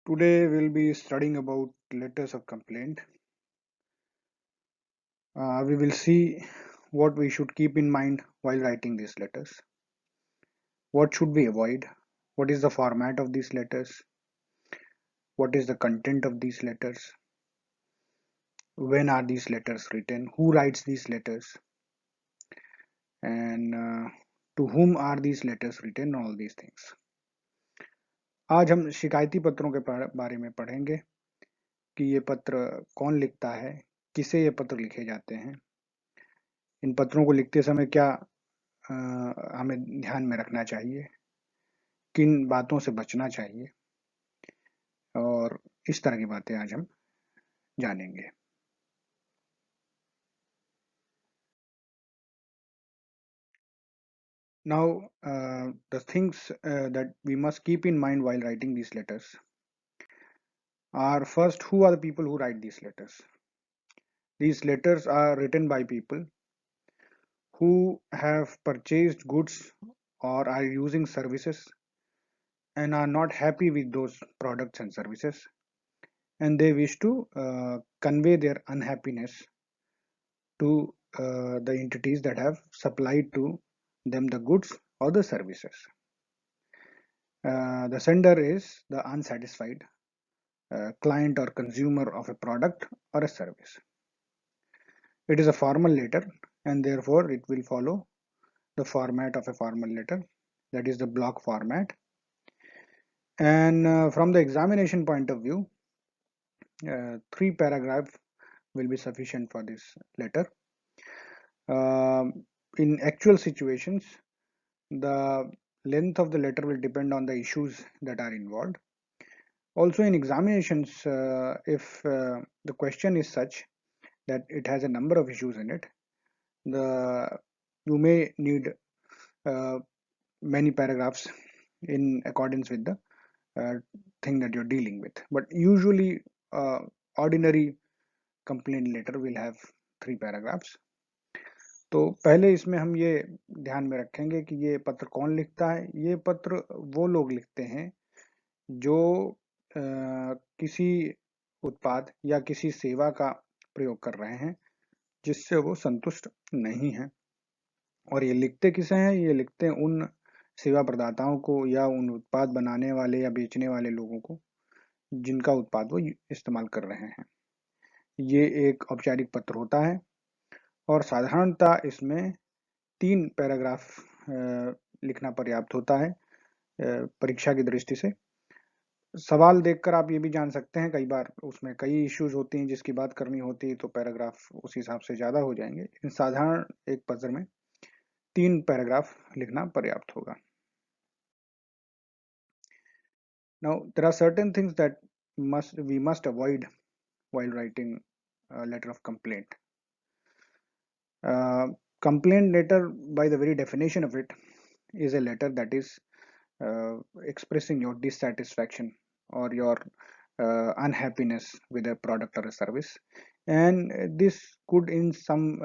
Today we'll be studying about letters of complaint. We will see what we should keep in mind while writing these letters. What should we avoid? What is the format of these letters? What is the content of these letters? When are these letters written? Who writes these letters? And to whom are these letters written? All these things. आज हम शिकायती पत्रों के बारे में पढ़ेंगे कि ये पत्र कौन लिखता है, किसे ये पत्र लिखे जाते हैं, इन पत्रों को लिखते समय क्या हमें ध्यान में रखना चाहिए, किन बातों से बचना चाहिए और इस तरह की बातें आज हम जानेंगे। Now, the things that we must keep in mind while writing these letters are first, who are the people who write these letters? These letters are written by people who have purchased goods or are using services and are not happy with those products and services, and they wish to convey their unhappiness to the entities that have supplied to them the goods or the services. The sender is the unsatisfied client or consumer of a product or a service. It is a formal letter and therefore it will follow the format of a formal letter, that is the block format. And from the examination point of view, 3 paragraphs will be sufficient for this letter. In actual situations, the length of the letter will depend on the issues that are involved. Also in examinations, if the question is such that it has a number of issues in it, you may need many paragraphs in accordance with the thing that you're dealing with. But usually ordinary complaint letter will have 3 paragraphs. तो पहले इसमें हम ये ध्यान में रखेंगे कि ये पत्र कौन लिखता है। ये पत्र वो लोग लिखते हैं जो किसी उत्पाद या किसी सेवा का प्रयोग कर रहे हैं जिससे वो संतुष्ट नहीं हैं, और ये लिखते किसे हैं? ये लिखते हैं उन सेवा प्रदाताओं को या उन उत्पाद बनाने वाले या बेचने वाले लोगों को जिनका उत्पाद वो इस्तेमाल कर रहे हैं। ये एक औपचारिक पत्र होता है और साधारणतः इसमें 3 पैराग्राफ लिखना पर्याप्त होता है परीक्षा की दृष्टि से। सवाल देखकर आप ये भी जान सकते हैं, कई बार उसमें कई इश्यूज होती हैं जिसकी बात करनी होती है तो पैराग्राफ उस हिसाब से ज़्यादा हो जाएंगे, लेकिन साधारण एक पत्र में 3 पैराग्राफ लिखना पर्याप्त होगा। Now there are certain things that we must avoid while writing a letter of complaint. Complaint letter, by the very definition of it, is a letter that is expressing your dissatisfaction or your unhappiness with a product or a service, and this could in some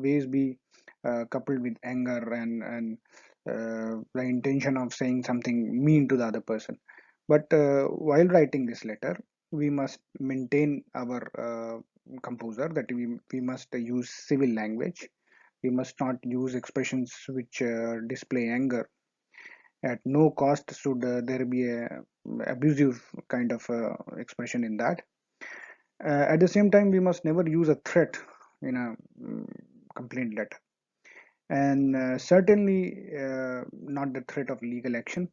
ways be coupled with anger and the intention of saying something mean to the other person. But while writing this letter, we must maintain our composure, that we must use civil language. We must not use expressions which display anger. At no cost should there be a abusive kind of expression in that. At the same time, we must never use a threat in a complaint letter, and certainly not the threat of legal action,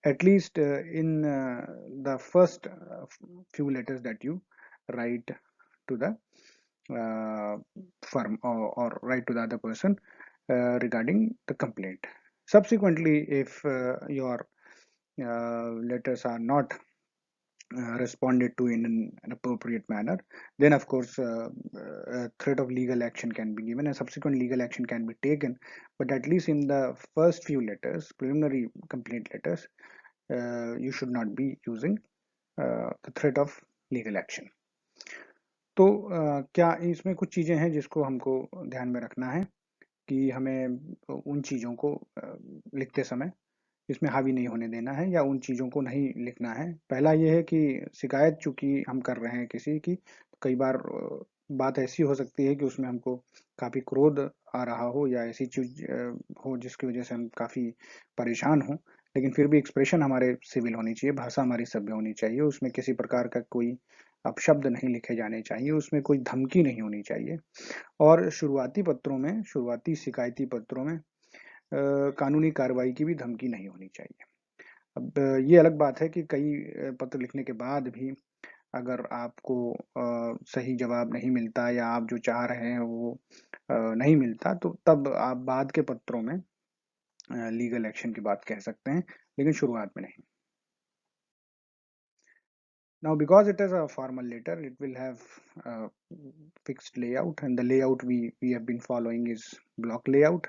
at least in the first few letters that you write to the firm, or write to the other person regarding the complaint. Subsequently, if your letters are not responded to in an appropriate manner, then of course a threat of legal action can be given and subsequent legal action can be taken. But at least in the first few letters, preliminary complaint letters, you should not be using the threat of legal action. तो क्या इसमें कुछ चीज़ें हैं जिसको हमको ध्यान में रखना है कि हमें उन चीज़ों को लिखते समय इसमें हावी नहीं होने देना है या उन चीज़ों को नहीं लिखना है। पहला ये है कि शिकायत चूँकि हम कर रहे हैं किसी की, तो कई बार बात ऐसी हो सकती है कि उसमें हमको काफ़ी क्रोध आ रहा हो या ऐसी चीज़ हो जिसकी वज़ह से हम काफ़ी परेशान हों, लेकिन फिर भी एक्सप्रेशन हमारे सिविल होनी चाहिए, भाषा हमारी सभ्य होनी चाहिए, उसमें किसी प्रकार का कोई अपशब्द नहीं लिखे जाने चाहिए, उसमें कोई धमकी नहीं होनी चाहिए। और शुरुआती पत्रों में, शुरुआती शिकायती पत्रों में कानूनी कार्रवाई की भी धमकी नहीं होनी चाहिए। अब ये अलग बात है कि कई पत्र लिखने के बाद भी अगर आपको सही जवाब नहीं मिलता या आप जो चाह रहे हैं वो नहीं मिलता, तो तब आप बाद के पत्रों में लीगल एक्शन की बात कह सकते हैं, लेकिन शुरुआत में नहीं। Now, because it is a formal letter, it will have a fixed layout, and the layout we have been following is block layout.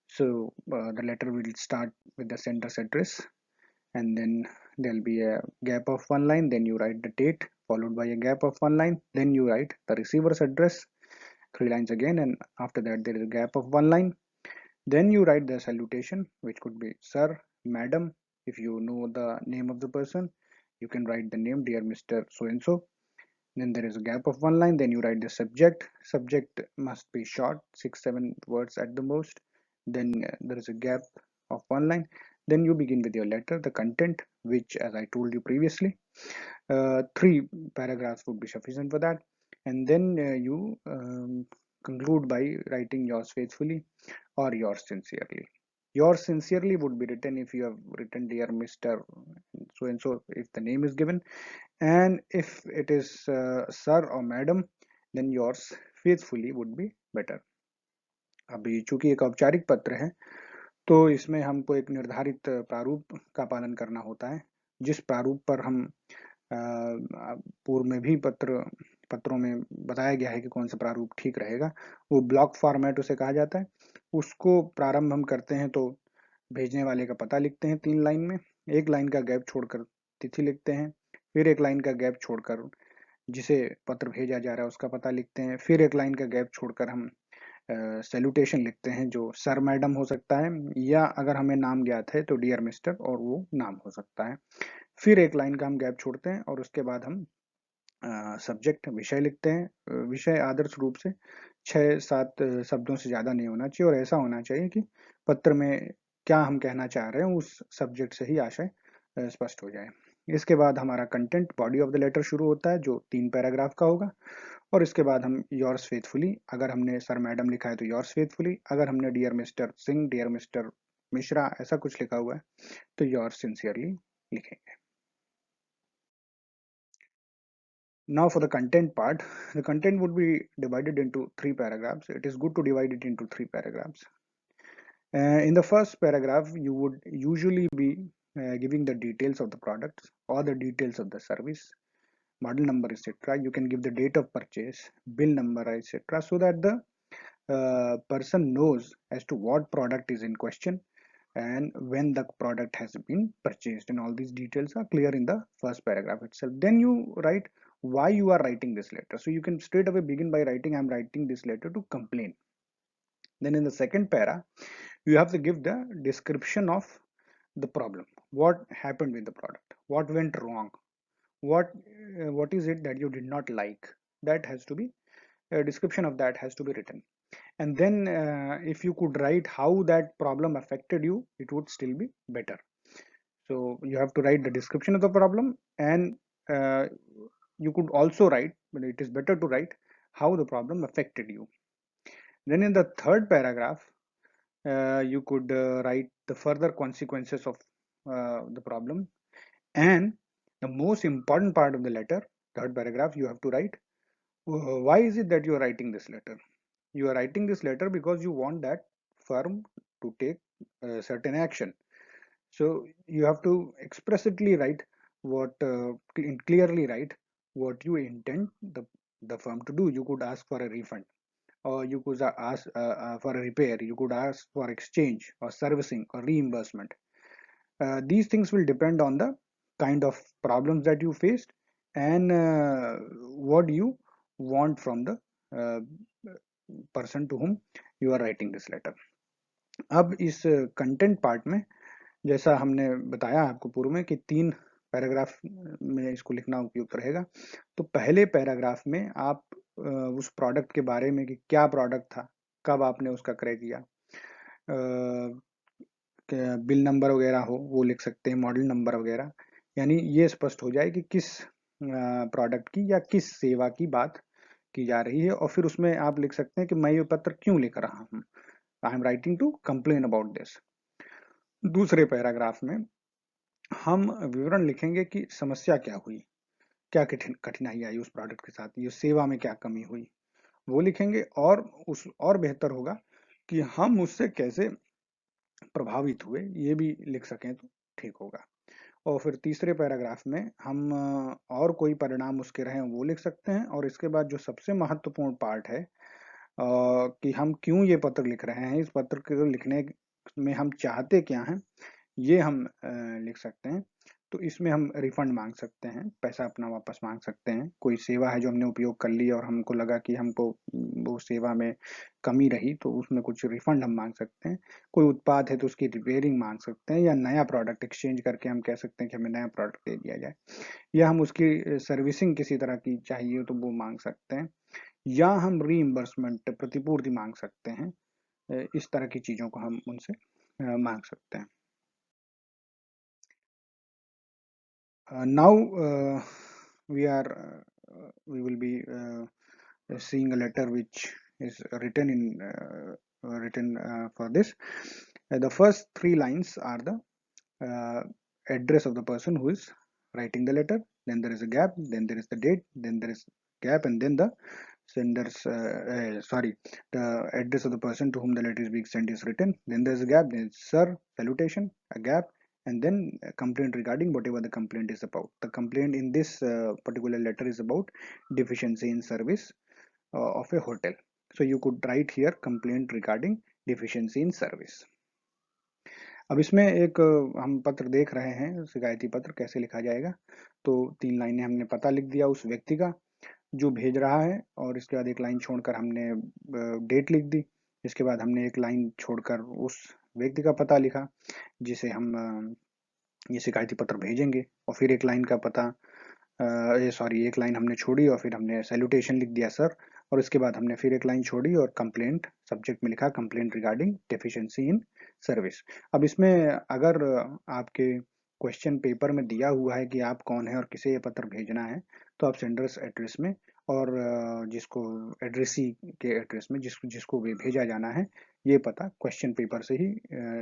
So the letter will start with the sender's address, and then there'll be a gap of one line. Then you write the date, followed by a gap of one line. Then you write the receiver's address, three lines again, and after that there is a gap of one line. Then you write the salutation, which could be sir, madam. If you know the name of the person, you can write the name, dear Mr. So and so. Then there is a gap of one line. Then you write the subject. Subject must be short, 6 7 words at the most. Then there is a gap of one line. Then you begin with your letter, the content, which as I told you previously, three paragraphs would be sufficient for that. And then you conclude by writing yours faithfully or yours sincerely. Yours sincerely would be written if you have written dear Mr. So and so, if the name is given, and if it is sir or madam, then yours faithfully would be better. अभी चूंकि एक औपचारिक पत्र है, तो इसमें हमको एक निर्धारित प्रारूप का पालन करना होता है, जिस प्रारूप पर हम पूर्व में भी पत्रों में बताया गया है कि कौन सा प्रारूप ठीक रहेगा। वो ब्लॉक फॉर्मेट उसे कहा जाता है। उसको प्रारंभ हम करते हैं तो भेजने वाले का पता लिखते हैं 3 लाइन में, एक लाइन का गैप छोड़कर तिथि लिखते हैं, फिर एक लाइन का गैप छोड़कर जिसे पत्र भेजा जा रहा है उसका पता लिखते हैं, फिर एक लाइन का गैप छोड़कर हम सैल्यूटेशन लिखते हैं जो सर मैडम हो सकता है, या अगर हमें नाम ज्ञात है तो डियर मिस्टर और वो नाम हो सकता है। फिर एक लाइन का हम गैप छोड़ते हैं और उसके बाद हम सब्जेक्ट विषय लिखते हैं। विषय आदर्श रूप से 6 7 शब्दों से ज़्यादा नहीं होना चाहिए और ऐसा होना चाहिए कि पत्र में क्या हम कहना चाह रहे हैं उस सब्जेक्ट से ही आशय स्पष्ट हो जाए। इसके बाद हमारा content body of the letter शुरू होता है जो 3 पैराग्राफ का होगा, और इसके बाद हम योर्स फेथफुली, अगर हमने सर मैडम लिखा है तो योर्स फेथफुली, अगर हमने dear mister Singh, dear mister Mishra ऐसा कुछ लिखा हुआ है तो योर्स सिंसियरली लिखेंगे। Now for the content part, the content would be divided into 3 paragraphs. It is good to divide it into 3 paragraphs. In the first paragraph, you would usually be giving the details of the product or the details of the service, model number, etc. You can give the date of purchase, bill number, etc. so that the person knows as to what product is in question and when the product has been purchased, and all these details are clear in the first paragraph itself. Then you write why you are writing this letter, so you can straight away begin by writing I'm writing this letter to complain. Then in the second para you have to give the description of the problem, what happened with the product, what went wrong, what is it that you did not like. That has to be, a description of that has to be written. And then if you could write how that problem affected you, it would still be better. So you have to write the description of the problem, and uh, you could also write, but it is better to write how the problem affected you. Then in the third paragraph you could write the further consequences of the problem, and the most important part of the letter, third paragraph, you have to write why is it that you are writing this letter. You are writing this letter because you want that firm to take certain action. So you have to explicitly write clearly write what you intend the firm to do. You could ask for a refund, or you could ask for a repair, you could ask for exchange or servicing or reimbursement. These things will depend on the kind of problems that you faced and what you want from the uh, person to whom you are writing this letter. अब इस content part में जैसा हमने बताया आपको पूर्व में कि 3 पैराग्राफ में इसको लिखना उपयुक्त रहेगा। तो पहले पैराग्राफ में आप उस प्रोडक्ट के बारे में कि क्या प्रोडक्ट था, कब आपने उसका क्रय किया, बिल नंबर वगैरह हो वो लिख सकते हैं, मॉडल नंबर वगैरह, यानी ये स्पष्ट हो जाए कि किस प्रोडक्ट की या किस सेवा की बात की जा रही है। और फिर उसमें आप लिख सकते हैं कि मैं ये पत्र क्यों लिख रहा हूँ, I am writing to complain about this. दूसरे पैराग्राफ में हम विवरण लिखेंगे कि समस्या क्या हुई, क्या कठिनाई आई उस प्रोडक्ट के साथ, ये सेवा में क्या कमी हुई, वो लिखेंगे। और उस और बेहतर होगा कि हम उससे कैसे प्रभावित हुए, ये भी लिख सकें तो ठीक होगा। और फिर तीसरे पैराग्राफ में हम और कोई परिणाम उसके रहे वो लिख सकते हैं। और इसके बाद जो सबसे महत्वपूर्ण पार्ट है कि हम क्यों ये पत्र लिख रहे हैं, इस पत्र को लिखने में हम चाहते क्या हैं, ये हम लिख सकते हैं। तो इसमें हम रिफंड मांग सकते हैं, पैसा अपना वापस मांग सकते हैं। कोई सेवा है जो हमने उपयोग कर ली और हमको लगा कि हमको वो सेवा में कमी रही, तो उसमें कुछ रिफंड हम मांग सकते हैं। कोई उत्पाद है तो उसकी रिपेयरिंग मांग सकते हैं, या नया प्रोडक्ट एक्सचेंज करके हम कह सकते हैं कि हमें नया प्रोडक्ट दे दिया जाए, या हम उसकी सर्विसिंग किसी तरह की चाहिए तो वो मांग सकते हैं, या हम रीइंबर्समेंट प्रतिपूर्ति मांग सकते हैं। इस तरह की चीज़ों को हम उनसे मांग सकते हैं। Now we will be seeing a letter which is written for this. The first 3 lines are the address of the person who is writing the letter. Then there is a gap. Then there is the date. Then there is gap, and then the sender's the address of the person to whom the letter is being sent is written. Then there is a gap. Then it's sir, salutation, a gap, and then a complaint regarding whatever the complaint is about. The complaint in this particular letter is about deficiency in service of a hotel. So you could write here complaint regarding deficiency in service. अब इसमें एक हम पत्र देख रहे हैं, शिकायती पत्र कैसे लिखा जाएगा। तो 3 लाइनें हमने पता लिख दिया उस व्यक्ति का जो भेज रहा है, और इसके बाद एक लाइन छोड़कर हमने डेट लिख दी। इसके बाद हमने एक लाइन छोड़कर उस व्यक्ति का पता लिखा जिसे हम ये शिकायती पत्र भेजेंगे। और फिर एक लाइन का पता एक लाइन हमने छोड़ी और फिर हमने सैल्यूटेशन लिख दिया सर। और इसके बाद हमने फिर एक लाइन छोड़ी और कंप्लेंट सब्जेक्ट में लिखा complaint regarding deficiency in service. अब इसमें अगर आपके क्वेश्चन पेपर में दिया हुआ है कि आप कौन है और किसे ये पत्र भेजना है, तो आप सेंडर्स एड्रेस में और जिसको एड्रेसी के एड्रेस में जिसको भी भेजा जाना है, ये पता क्वेश्चन पेपर से ही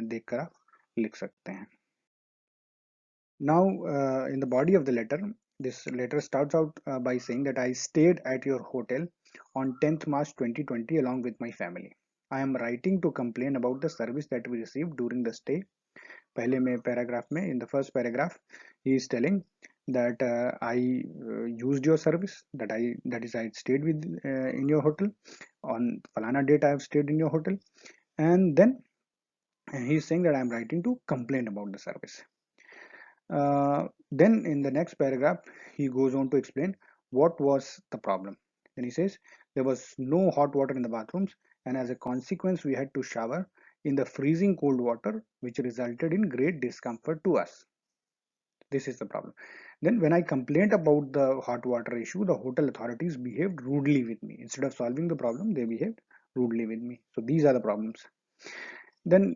देखकर आप लिख सकते हैं। Now, in the body of the letter, this letter starts out by saying that I stayed at your hotel on 10th March 2020 along with my family. I am writing to complain about the service that we received during the stay. पहले में paragraph में, in the first paragraph, he is telling that I used your service, that is I stayed with in your hotel on falana date. I have stayed in your hotel, and then he is saying that I am writing to complain about the service. Then in the next paragraph, he goes on to explain what was the problem. Then he says there was no hot water in the bathrooms, and as a consequence, we had to shower in the freezing cold water, which resulted in great discomfort to us. This is the problem. Then, when I complained about the hot water issue, the hotel authorities behaved rudely with me. Instead of solving the problem, they behaved rudely with me. So, these are the problems. Then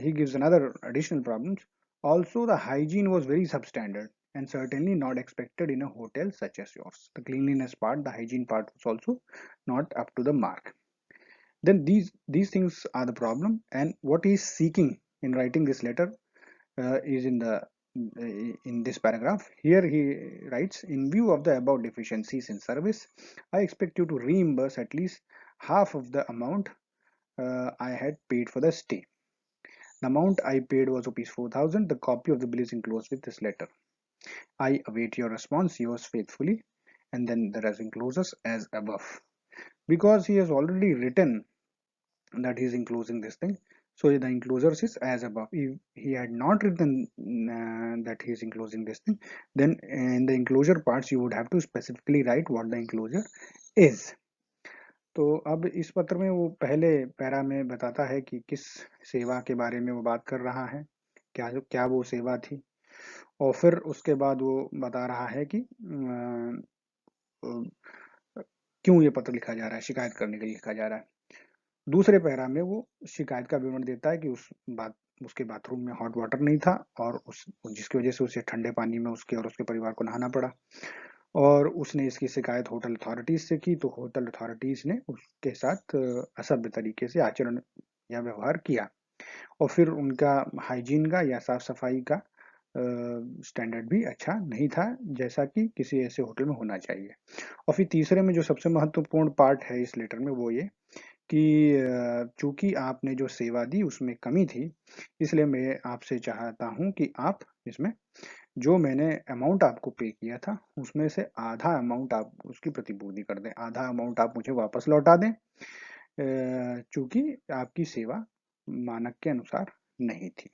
he gives another additional problems. Also, the hygiene was very substandard and certainly not expected in a hotel such as yours. The cleanliness part, the hygiene part was also not up to the mark. Then these things are the problem, and what he is seeking in writing this letter is in this paragraph. Here he writes, in view of the above deficiencies in service, I expect you to reimburse at least half of the amount I had paid for the stay. The amount I paid was ₹4,000. The copy of the bill is enclosed with this letter. I await your response. Yours faithfully. And then there is enclosures as above. Because he has already written that he is enclosing this thing, so the enclosures is as above. If he had not written that he is enclosing this thing, then in the enclosure parts you would have to specifically write what the enclosure is. तो अब इस पत्र में वो पहले para में बताता है कि किस सेवा के बारे में वो बात कर रहा है, क्या क्या वो सेवा थी। और फिर उसके बाद वो बता रहा है कि क्यों ये पत्र लिखा जा रहा है, शिकायत करने के लिए लिखा जा रहा है। दूसरे पैरा में वो शिकायत का विवरण देता है कि उसके बाथरूम में हॉट वाटर नहीं था, और उस जिसकी वजह से उसे ठंडे पानी में उसके और उसके परिवार को नहाना पड़ा। और उसने इसकी शिकायत होटल अथॉरिटीज से की, तो होटल अथॉरिटीज ने उसके साथ असभ्य तरीके से आचरण या व्यवहार किया। और फिर उनका हाइजीन का या साफ सफाई का स्टैंडर्ड भी अच्छा नहीं था, जैसा कि किसी ऐसे होटल में होना चाहिए। और फिर तीसरे में जो सबसे महत्वपूर्ण पार्ट है इस लेटर में, वो ये कि चूंकि आपने जो सेवा दी उसमें कमी थी, इसलिए मैं आपसे चाहता हूं कि आप इसमें जो मैंने अमाउंट आपको पे किया था उसमें से आधा अमाउंट आप उसकी प्रतिपूर्ति कर दें, आधा अमाउंट आप मुझे वापस लौटा दें, चूंकि आपकी सेवा मानक के अनुसार नहीं थी।